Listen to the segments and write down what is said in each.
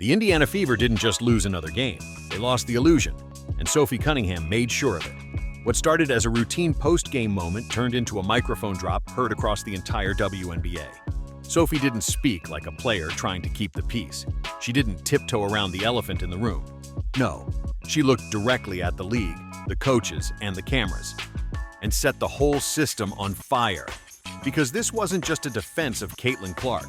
The Indiana Fever didn't just lose another game, they lost the illusion, and Sophie Cunningham made sure of it. What started as a routine post-game moment turned into a microphone drop heard across the entire WNBA. Sophie didn't speak like a player trying to keep the peace. She didn't tiptoe around the elephant in the room. No, she looked directly at the league, the coaches, and the cameras, and set the whole system on fire. Because this wasn't just a defense of Caitlin Clark.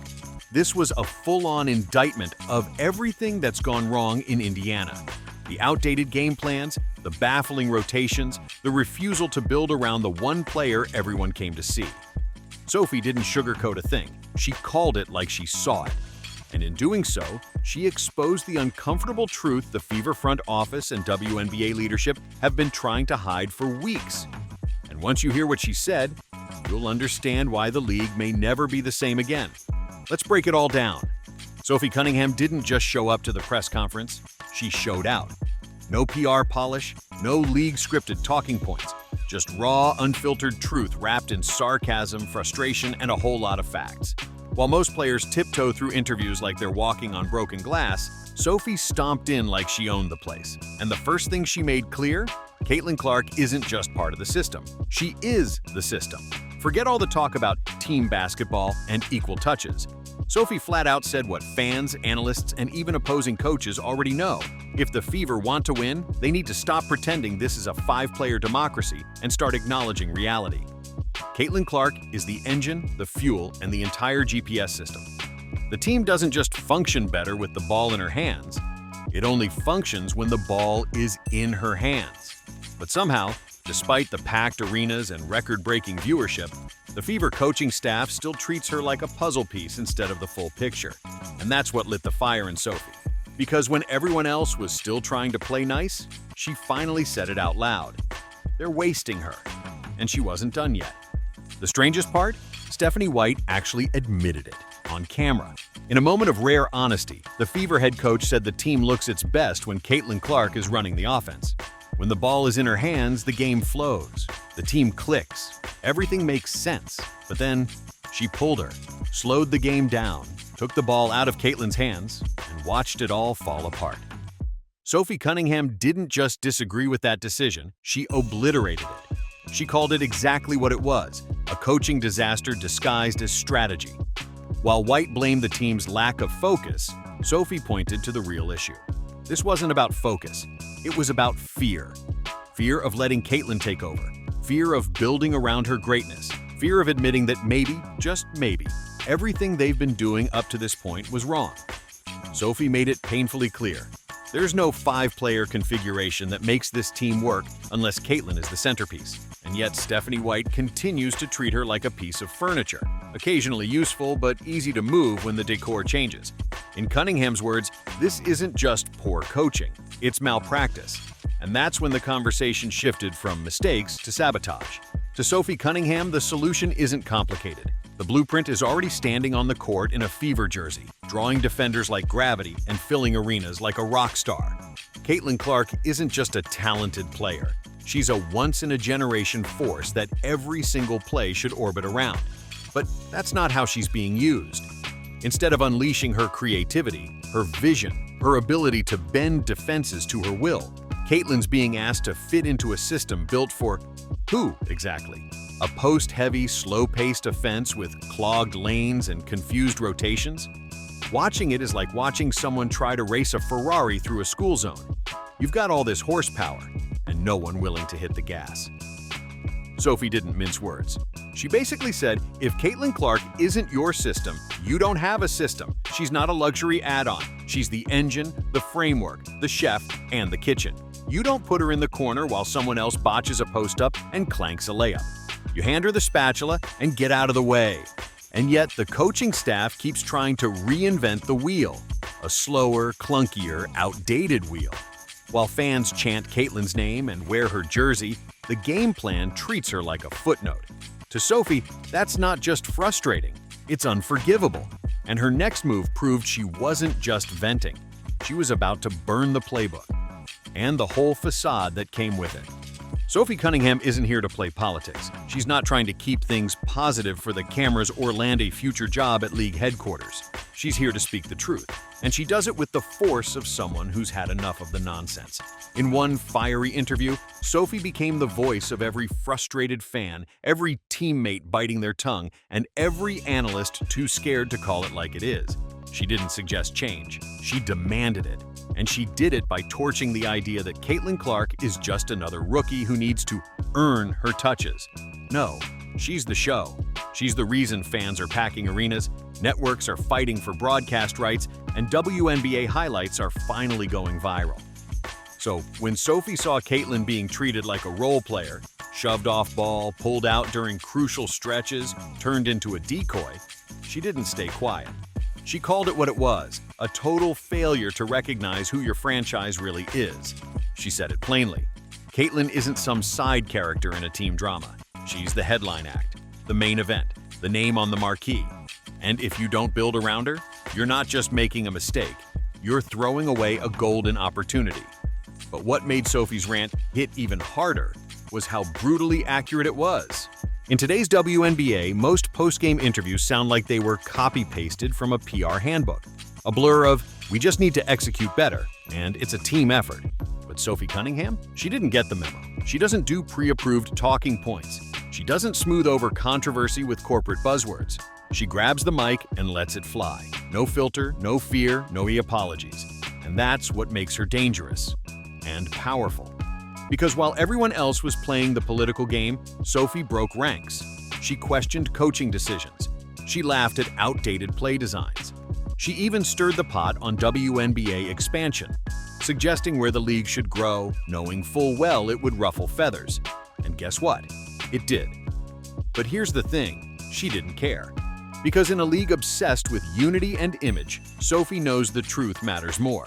This was a full-on indictment of everything that's gone wrong in Indiana. The outdated game plans, the baffling rotations, the refusal to build around the one player everyone came to see. Sophie didn't sugarcoat a thing. She called it like she saw it. And in doing so, she exposed the uncomfortable truth the Fever front office and WNBA leadership have been trying to hide for weeks. And once you hear what she said, you'll understand why the league may never be the same again. Let's break it all down. Sophie Cunningham didn't just show up to the press conference, she showed out. No PR polish, no league-scripted talking points, just raw, unfiltered truth wrapped in sarcasm, frustration, and a whole lot of facts. While most players tiptoe through interviews like they're walking on broken glass, Sophie stomped in like she owned the place. And the first thing she made clear, Caitlin Clark isn't just part of the system. She is the system. Forget all the talk about team basketball and equal touches. Sophie flat out said what fans, analysts, and even opposing coaches already know. If the Fever want to win, they need to stop pretending this is a five-player democracy and start acknowledging reality. Caitlin Clark is the engine, the fuel, and the entire GPS system. The team doesn't just function better with the ball in her hands. It only functions when the ball is in her hands. But somehow, despite the packed arenas and record-breaking viewership, the Fever coaching staff still treats her like a puzzle piece instead of the full picture. And that's what lit the fire in Sophie. Because when everyone else was still trying to play nice, she finally said it out loud. They're wasting her. And she wasn't done yet. The strangest part? Stephanie White actually admitted it on camera. In a moment of rare honesty, the Fever head coach said the team looks its best when Caitlin Clark is running the offense. When the ball is in her hands, the game flows. The team clicks. Everything makes sense. But then, she pulled her, slowed the game down, took the ball out of Caitlin's hands, and watched it all fall apart. Sophie Cunningham didn't just disagree with that decision, she obliterated it. She called it exactly what it was, a coaching disaster disguised as strategy. While White blamed the team's lack of focus, Sophie pointed to the real issue. This wasn't about focus, it was about fear. Fear of letting Caitlin take over. Fear of building around her greatness. Fear of admitting that maybe, just maybe, everything they've been doing up to this point was wrong. Sophie made it painfully clear. There's no five-player configuration that makes this team work unless Caitlin is the centerpiece. And yet Stephanie White continues to treat her like a piece of furniture, occasionally useful but easy to move when the decor changes. In Cunningham's words, this isn't just poor coaching, it's malpractice. And that's when the conversation shifted from mistakes to sabotage. To Sophie Cunningham, the solution isn't complicated. The blueprint is already standing on the court in a Fever jersey, drawing defenders like gravity and filling arenas like a rock star. Caitlin Clark isn't just a talented player. She's a once-in-a-generation force that every single play should orbit around. But that's not how she's being used. Instead of unleashing her creativity, her vision, her ability to bend defenses to her will, Caitlin's being asked to fit into a system built for who exactly? A post-heavy, slow-paced offense with clogged lanes and confused rotations? Watching it is like watching someone try to race a Ferrari through a school zone. You've got all this horsepower, and no one willing to hit the gas. Sophie didn't mince words. She basically said, if Caitlin Clark isn't your system, you don't have a system. She's not a luxury add-on. She's the engine, the framework, the chef, and the kitchen. You don't put her in the corner while someone else botches a post-up and clanks a layup. You hand her the spatula and get out of the way. And yet, the coaching staff keeps trying to reinvent the wheel, a slower, clunkier, outdated wheel. While fans chant Caitlin's name and wear her jersey, the game plan treats her like a footnote. To Sophie, that's not just frustrating, it's unforgivable. And her next move proved she wasn't just venting. She was about to burn the playbook and the whole facade that came with it. Sophie Cunningham isn't here to play politics. She's not trying to keep things positive for the cameras or land a future job at league headquarters. She's here to speak the truth, and she does it with the force of someone who's had enough of the nonsense. In one fiery interview, Sophie became the voice of every frustrated fan, every teammate biting their tongue, and every analyst too scared to call it like it is. She didn't suggest change, she demanded it. And she did it by torching the idea that Caitlin Clark is just another rookie who needs to earn her touches. No, she's the show. She's the reason fans are packing arenas, networks are fighting for broadcast rights, and WNBA highlights are finally going viral. So when Sophie saw Caitlin being treated like a role player, shoved off ball, pulled out during crucial stretches, turned into a decoy, she didn't stay quiet. She called it what it was, a total failure to recognize who your franchise really is. She said it plainly. Caitlin isn't some side character in a team drama. She's the headline act, the main event, the name on the marquee. And if you don't build around her, you're not just making a mistake, you're throwing away a golden opportunity. But what made Sophie's rant hit even harder was how brutally accurate it was. In today's WNBA, most post-game interviews sound like they were copy-pasted from a PR handbook. A blur of, we just need to execute better, and it's a team effort. But Sophie Cunningham? She didn't get the memo. She doesn't do pre-approved talking points. She doesn't smooth over controversy with corporate buzzwords. She grabs the mic and lets it fly. No filter, no fear, no apologies. And that's what makes her dangerous and powerful. Because while everyone else was playing the political game, Sophie broke ranks. She questioned coaching decisions. She laughed at outdated play designs. She even stirred the pot on WNBA expansion, suggesting where the league should grow, knowing full well it would ruffle feathers. And guess what? It did. But here's the thing, she didn't care. Because in a league obsessed with unity and image, Sophie knows the truth matters more.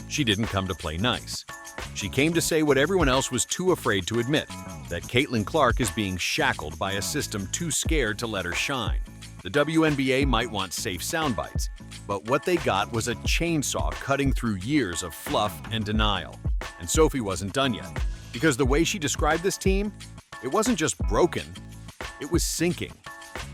She didn't come to play nice. She came to say what everyone else was too afraid to admit, that Caitlin Clark is being shackled by a system too scared to let her shine. The WNBA might want safe sound bites, but what they got was a chainsaw cutting through years of fluff and denial. And Sophie wasn't done yet, because the way she described this team, it wasn't just broken, it was sinking.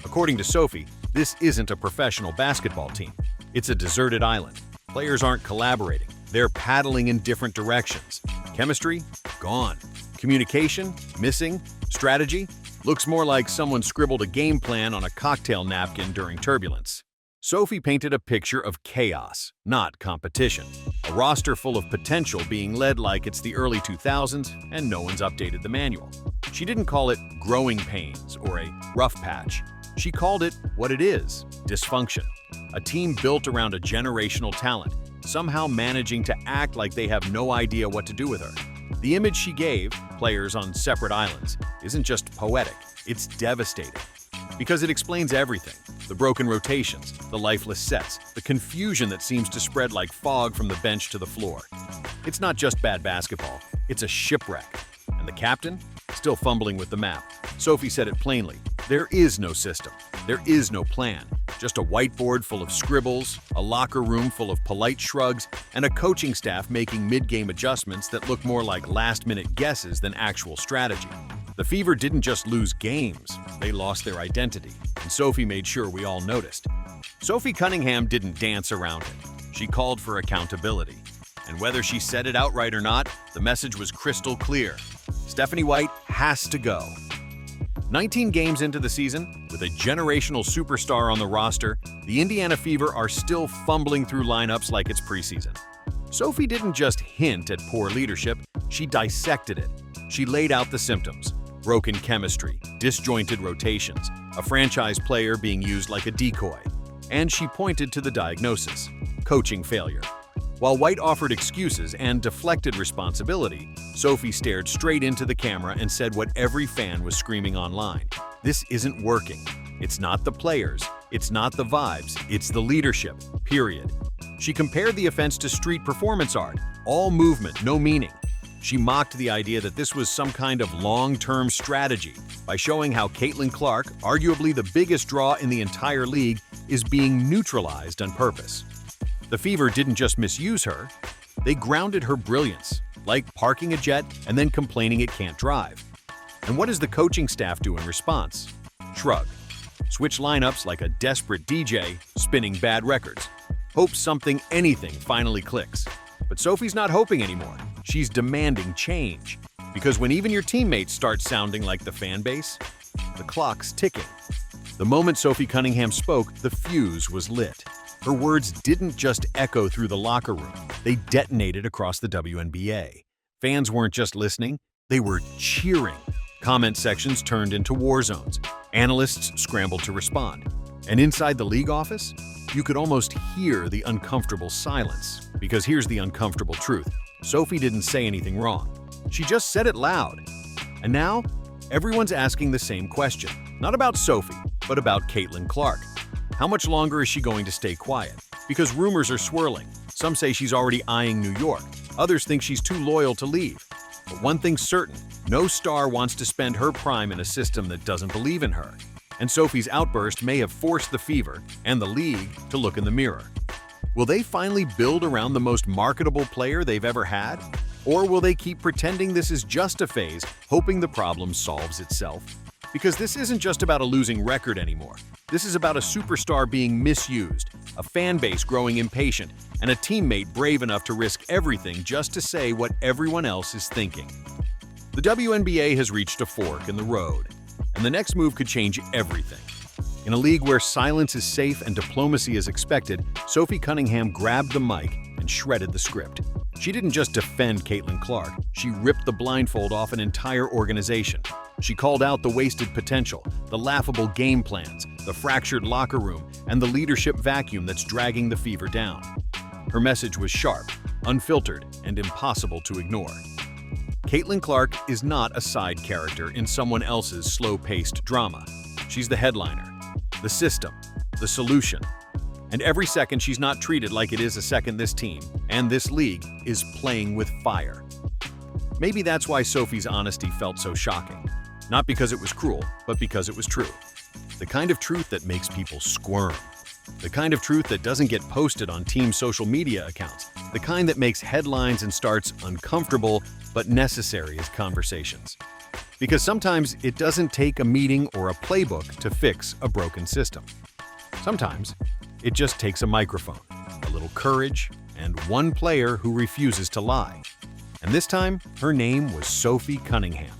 According to Sophie, this isn't a professional basketball team. It's a deserted island. Players aren't collaborating. They're paddling in different directions. Chemistry? Gone. Communication? Missing. Strategy? Looks more like someone scribbled a game plan on a cocktail napkin during turbulence. Sophie painted a picture of chaos, not competition. A roster full of potential being led like it's the early 2000s and no one's updated the manual. She didn't call it growing pains or a rough patch. She called it what it is, dysfunction. A team built around a generational talent, somehow managing to act like they have no idea what to do with her. The image she gave, players on separate islands, isn't just poetic, it's devastating. Because it explains everything. The broken rotations, the lifeless sets, the confusion that seems to spread like fog from the bench to the floor. It's not just bad basketball, it's a shipwreck. And the captain? Still fumbling with the map. Sophie said it plainly. There is no system. There is no plan. Just a whiteboard full of scribbles, a locker room full of polite shrugs, and a coaching staff making mid-game adjustments that look more like last-minute guesses than actual strategy. The Fever didn't just lose games, they lost their identity, and Sophie made sure we all noticed. Sophie Cunningham didn't dance around it. She called for accountability. And whether she said it outright or not, the message was crystal clear. Stephanie White has to go. 19 games into the season, with a generational superstar on the roster, the Indiana Fever are still fumbling through lineups like it's preseason. Sophie didn't just hint at poor leadership, she dissected it. She laid out the symptoms: broken chemistry, disjointed rotations, a franchise player being used like a decoy. And she pointed to the diagnosis: coaching failure. While White offered excuses and deflected responsibility, Sophie stared straight into the camera and said what every fan was screaming online: this isn't working. It's not the players, it's not the vibes, it's the leadership, period. She compared the offense to street performance art, all movement, no meaning. She mocked the idea that this was some kind of long-term strategy by showing how Caitlin Clark, arguably the biggest draw in the entire league, is being neutralized on purpose. The Fever didn't just misuse her, they grounded her brilliance, like parking a jet and then complaining it can't drive. And what does the coaching staff do in response? Shrug. switch lineups like a desperate DJ spinning bad records. Hope something, anything finally clicks. But Sophie's not hoping anymore. She's demanding change. Because when even your teammates start sounding like the fan base, the clock's ticking. The moment Sophie Cunningham spoke, the fuse was lit. Her words didn't just echo through the locker room, they detonated across the WNBA. Fans weren't just listening, they were cheering. Comment sections turned into war zones. Analysts scrambled to respond. And inside the league office, you could almost hear the uncomfortable silence. Because here's the uncomfortable truth. Sophie didn't say anything wrong. She just said it loud. And now, everyone's asking the same question. Not about Sophie, but about Caitlin Clark. How much longer is she going to stay quiet? Because rumors are swirling. Some say she's already eyeing New York. Others think she's too loyal to leave. But one thing's certain, no star wants to spend her prime in a system that doesn't believe in her. And Sophie's outburst may have forced the Fever and the league to look in the mirror. Will they finally build around the most marketable player they've ever had? Or will they keep pretending this is just a phase, hoping the problem solves itself? Because this isn't just about a losing record anymore. This is about a superstar being misused, a fan base growing impatient, and a teammate brave enough to risk everything just to say what everyone else is thinking. The WNBA has reached a fork in the road, and the next move could change everything. In a league where silence is safe and diplomacy is expected, Sophie Cunningham grabbed the mic and shredded the script. She didn't just defend Caitlin Clark, she ripped the blindfold off an entire organization. She called out the wasted potential, the laughable game plans, the fractured locker room, and the leadership vacuum that's dragging the Fever down. Her message was sharp, unfiltered, and impossible to ignore. Caitlin Clark is not a side character in someone else's slow-paced drama. She's the headliner, the system, the solution. And every second she's not treated like it is a second this team, and this league, is playing with fire. Maybe that's why Sophie's honesty felt so shocking. Not because it was cruel, but because it was true. The kind of truth that makes people squirm. The kind of truth that doesn't get posted on team social media accounts. The kind that makes headlines and starts uncomfortable but necessary as conversations. Because sometimes it doesn't take a meeting or a playbook to fix a broken system. Sometimes it just takes a microphone, a little courage, and one player who refuses to lie. And this time, her name was Sophie Cunningham.